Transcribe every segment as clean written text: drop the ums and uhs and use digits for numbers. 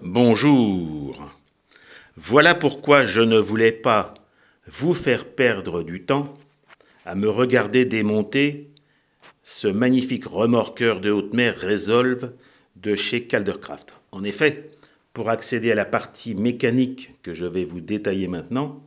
Bonjour. Voilà pourquoi je ne voulais pas vous faire perdre du temps à me regarder démonter ce magnifique remorqueur de haute mer Resolve de chez Caldercraft. En effet, pour accéder à la partie mécanique que je vais vous détailler maintenant,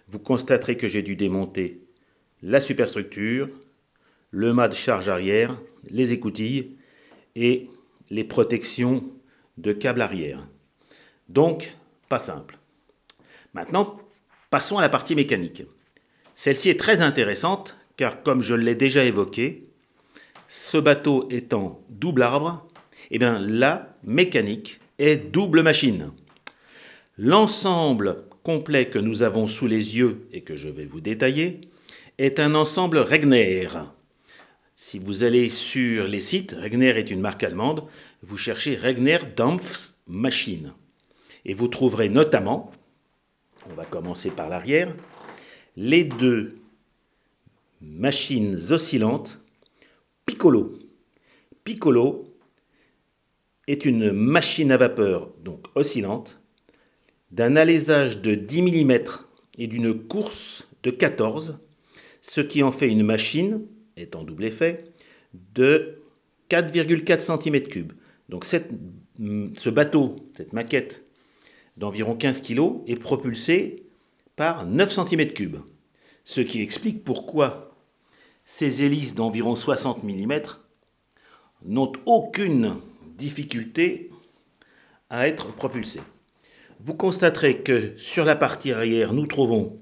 vous constaterez que j'ai dû démonter la superstructure, le mât de charge arrière, les écoutilles et les protections de câble arrière. Donc, pas simple. Maintenant, passons à la partie mécanique. Celle-ci est très intéressante car, comme je l'ai déjà évoqué, ce bateau étant double arbre, la mécanique est double machine. L'ensemble complet que nous avons sous les yeux et que je vais vous détailler est un ensemble Regner. Si vous allez sur les sites, Regner est une marque allemande, vous cherchez Regner Dampfmaschine. Et vous trouverez notamment, on va commencer par l'arrière, les deux machines oscillantes Piccolo. Piccolo est une machine à vapeur, donc oscillante, d'un alésage de 10 mm et d'une course de 14, ce qui en fait une machine, étant double effet, de 4,4 cm3. Donc ce bateau, cette maquette d'environ 15 kg, est propulsé par 9 cm3. Ce qui explique pourquoi ces hélices d'environ 60 mm n'ont aucune difficulté à être propulsées. Vous constaterez que sur la partie arrière, nous trouvons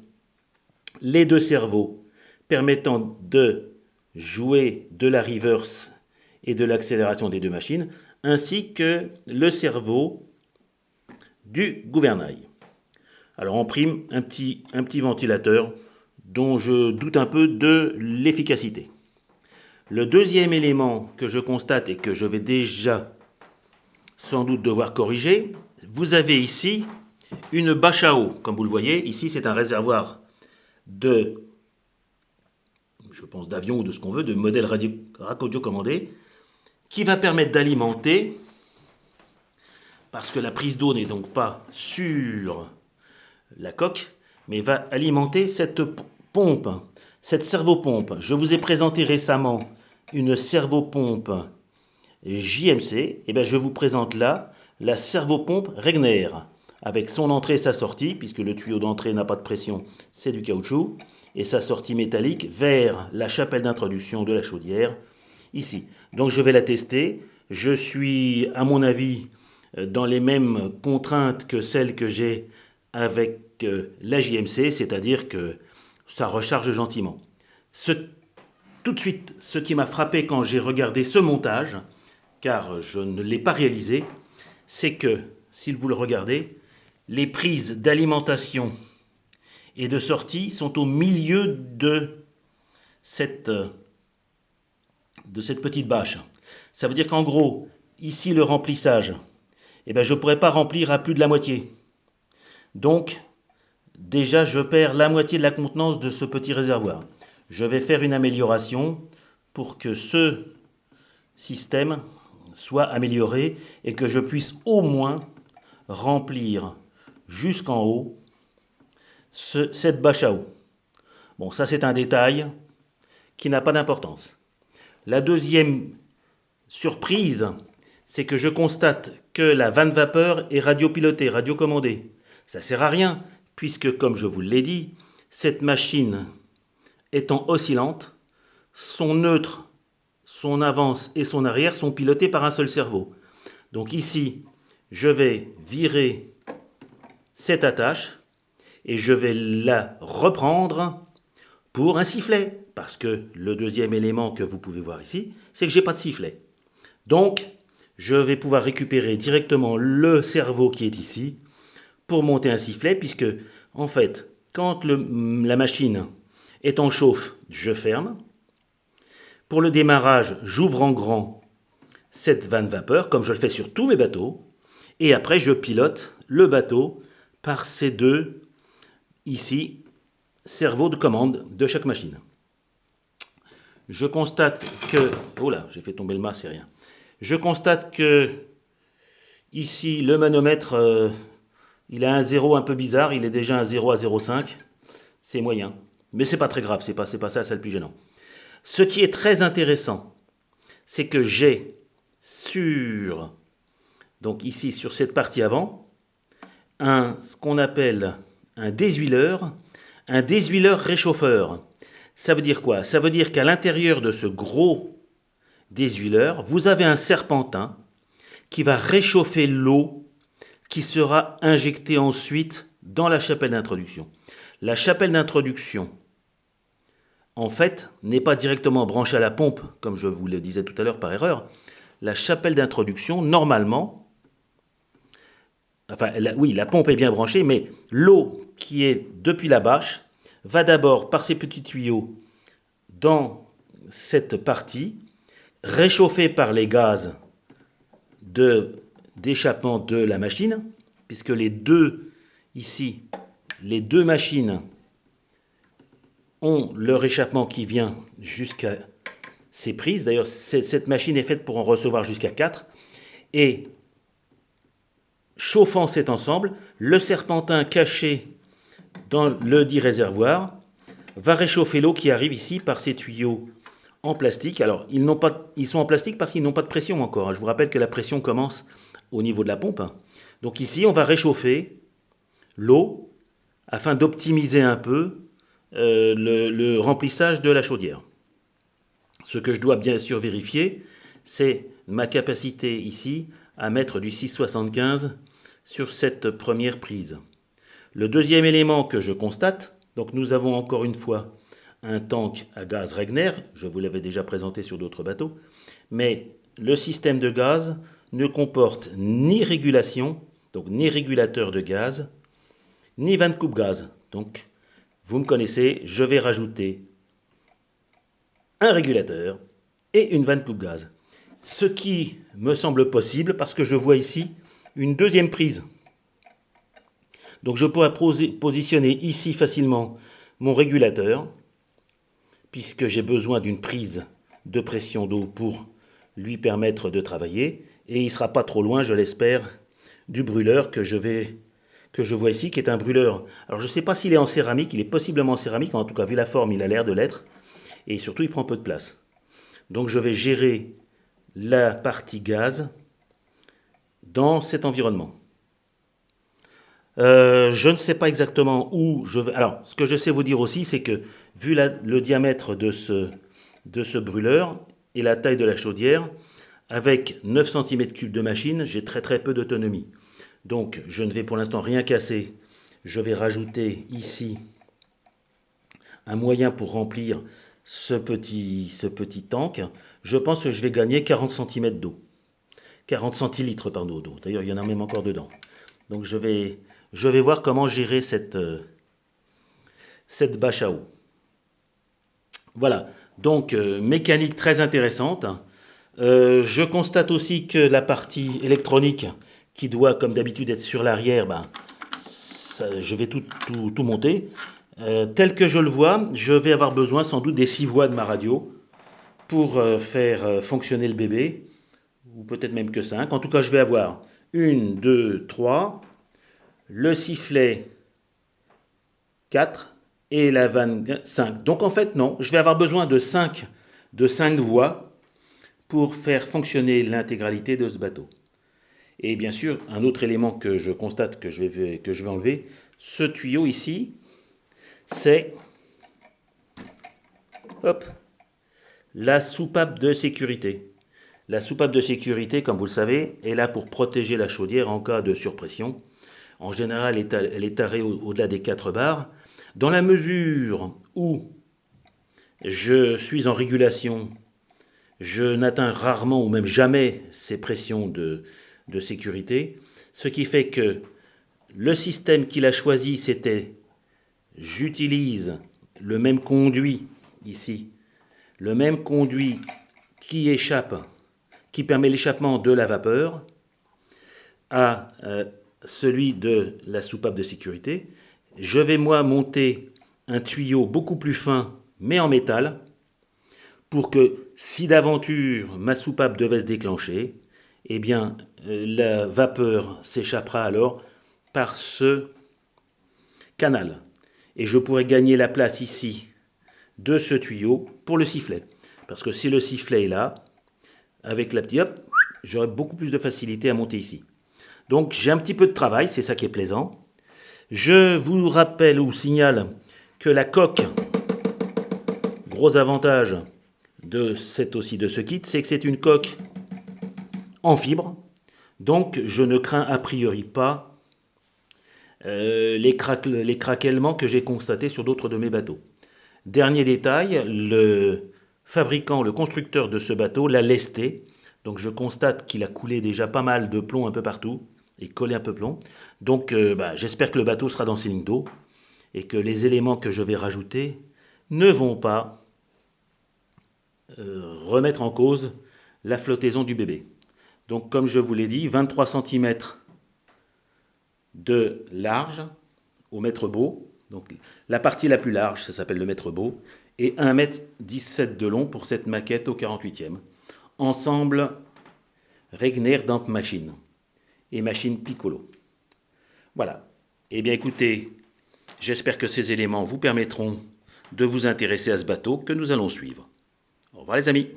les deux cerveaux permettant de jouer de la reverse et de l'accélération des deux machines, ainsi que le cerveau du gouvernail. Alors en prime, un petit ventilateur dont je doute un peu de l'efficacité. Le deuxième élément que je constate et que je vais déjà sans doute devoir corriger, vous avez ici une bâche à eau. Comme vous le voyez, ici c'est un réservoir d'avion ou de ce qu'on veut, de modèle radiocommandé, qui va permettre d'alimenter, parce que la prise d'eau n'est donc pas sur la coque, mais va alimenter cette pompe, cette servopompe. Je vous ai présenté récemment une servopompe JMC, et je vous présente là la servopompe Regner, avec son entrée et sa sortie, puisque le tuyau d'entrée n'a pas de pression, c'est du caoutchouc, et sa sortie métallique vers la chapelle d'introduction de la chaudière, ici. Donc je vais la tester. Je suis, à mon avis, dans les mêmes contraintes que celles que j'ai avec la JMC, c'est-à-dire que ça recharge gentiment. Tout de suite, ce qui m'a frappé quand j'ai regardé ce montage, car je ne l'ai pas réalisé, c'est que, si vous le regardez, les prises d'alimentation et de sortie sont au milieu de cette petite bâche. Ça veut dire qu'en gros, ici le remplissage, je ne pourrais pas remplir à plus de la moitié. Donc, déjà, je perds la moitié de la contenance de ce petit réservoir. Je vais faire une amélioration pour que ce système soit amélioré et que je puisse au moins remplir jusqu'en haut cette bâche à eau. Bon, ça c'est un détail qui n'a pas d'importance. La deuxième surprise, c'est que je constate que la vanne vapeur est radiopilotée, radiocommandée. Ça ne sert à rien, puisque, comme je vous l'ai dit, cette machine étant oscillante, son neutre, son avance et son arrière sont pilotés par un seul cerveau. Donc ici, je vais virer cette attache et je vais la reprendre pour un sifflet. Parce que le deuxième élément que vous pouvez voir ici, c'est que je n'ai pas de sifflet. Donc, je vais pouvoir récupérer directement le cerveau qui est ici pour monter un sifflet, puisque, en fait, quand la machine est en chauffe, je ferme. Pour le démarrage, j'ouvre en grand cette vanne vapeur, comme je le fais sur tous mes bateaux, et après je pilote le bateau par ces deux, ici, cerveaux de commande de chaque machine. Je constate que... Oh là, j'ai fait tomber le mât, c'est rien. Je constate que Ici, le manomètre, il a un 0 un peu bizarre, il est déjà un 0 à 0,5. C'est moyen. Mais c'est pas très grave, c'est pas ça, c'est le plus gênant. Ce qui est très intéressant, c'est que j'ai sur, donc ici sur cette partie avant, ce qu'on appelle un déshuileur réchauffeur. Ça veut dire quoi? Ça veut dire qu'à l'intérieur de ce gros déshuileur, vous avez un serpentin qui va réchauffer l'eau qui sera injectée ensuite dans la chapelle d'introduction. La chapelle d'introduction, en fait, n'est pas directement branchée à la pompe, comme je vous le disais tout à l'heure par erreur. La chapelle d'introduction, normalement, enfin, oui, la pompe est bien branchée, mais l'eau qui est depuis la bâche va d'abord, par ces petits tuyaux, dans cette partie, réchauffée par les gaz d'échappement de la machine, puisque les deux, ici, les deux machines ont leur échappement qui vient jusqu'à ces prises. D'ailleurs, cette machine est faite pour en recevoir jusqu'à 4. Et chauffant cet ensemble, le serpentin caché dans le dit réservoir va réchauffer l'eau qui arrive ici par ces tuyaux en plastique. Alors, ils sont en plastique parce qu'ils n'ont pas de pression encore. Je vous rappelle que la pression commence au niveau de la pompe. Donc ici, on va réchauffer l'eau afin d'optimiser un peu le remplissage de la chaudière. Ce que je dois bien sûr vérifier, c'est ma capacité ici à mettre du 6,75 sur cette première prise. Le deuxième élément que je constate, donc nous avons encore une fois un tank à gaz Regner, je vous l'avais déjà présenté sur d'autres bateaux, mais le système de gaz ne comporte ni régulation, donc ni régulateur de gaz, ni vanne coupe gaz. Donc, vous me connaissez, je vais rajouter un régulateur et une vanne coupe gaz. Ce qui me semble possible parce que je vois ici une deuxième prise. Donc je pourrais positionner ici facilement mon régulateur, puisque j'ai besoin d'une prise de pression d'eau pour lui permettre de travailler, et il ne sera pas trop loin, je l'espère, du brûleur que je vois ici, qui est un brûleur. Alors je ne sais pas s'il est en céramique, il est possiblement en céramique, en tout cas vu la forme, il a l'air de l'être, et surtout il prend peu de place. Donc je vais gérer la partie gaz dans cet environnement. Je ne sais pas exactement où je vais. Alors, ce que je sais vous dire aussi, c'est que vu le diamètre de ce brûleur et la taille de la chaudière, avec 9 cm3 de machine, j'ai très peu d'autonomie. Donc, je ne vais pour l'instant rien casser. Je vais rajouter ici un moyen pour remplir ce petit tank. Je pense que je vais gagner 40 cm d'eau. 40 centilitres d'eau. D'ailleurs, il y en a même encore dedans. Donc, je vais voir comment gérer cette bâche à eau. Voilà, donc mécanique très intéressante. Je constate aussi que la partie électronique, qui doit comme d'habitude être sur l'arrière, je vais tout monter. Tel que je le vois, je vais avoir besoin sans doute des 6 voies de ma radio pour faire fonctionner le bébé, ou peut-être même que 5. En tout cas, je vais avoir 1, 2, 3, le sifflet 4 et la vanne 5. Donc en fait, non, je vais avoir besoin de 5 voies pour faire fonctionner l'intégralité de ce bateau. Et bien sûr, un autre élément que je constate que je vais enlever, ce tuyau ici, c'est la soupape de sécurité. La soupape de sécurité, comme vous le savez, est là pour protéger la chaudière en cas de surpression. En général, elle est tarée au-delà des 4 bars. Dans la mesure où je suis en régulation, je n'atteins rarement ou même jamais ces pressions de sécurité, ce qui fait que le système qu'il a choisi, c'était j'utilise le même conduit ici, le même conduit qui permet l'échappement de la vapeur à celui de la soupape de sécurité. Je vais moi monter un tuyau beaucoup plus fin mais en métal pour que si d'aventure ma soupape devait se déclencher, eh bien, la vapeur s'échappera alors par ce canal. Et je pourrais gagner la place ici de ce tuyau pour le sifflet. Parce que si le sifflet est là, avec la petite hop, j'aurai beaucoup plus de facilité à monter ici. Donc j'ai un petit peu de travail, c'est ça qui est plaisant. Je vous rappelle ou signale que la coque, gros avantage de ce kit, c'est que c'est une coque en fibre. Donc je ne crains a priori pas les craquements que j'ai constatés sur d'autres de mes bateaux. Dernier détail, le fabricant, le constructeur de ce bateau l'a lesté. Donc je constate qu'il a coulé déjà pas mal de plomb un peu partout et collé un peu plomb. Donc j'espère que le bateau sera dans ses lignes d'eau et que les éléments que je vais rajouter ne vont pas remettre en cause la flottaison du bébé. Donc comme je vous l'ai dit, 23 cm de large au mètre beau. Donc la partie la plus large, ça s'appelle le mètre beau, et 1,17 m de long pour cette maquette au 48e. Ensemble Regner Dampmaschine et machine Piccolo. Voilà. Eh bien écoutez, j'espère que ces éléments vous permettront de vous intéresser à ce bateau que nous allons suivre. Au revoir les amis.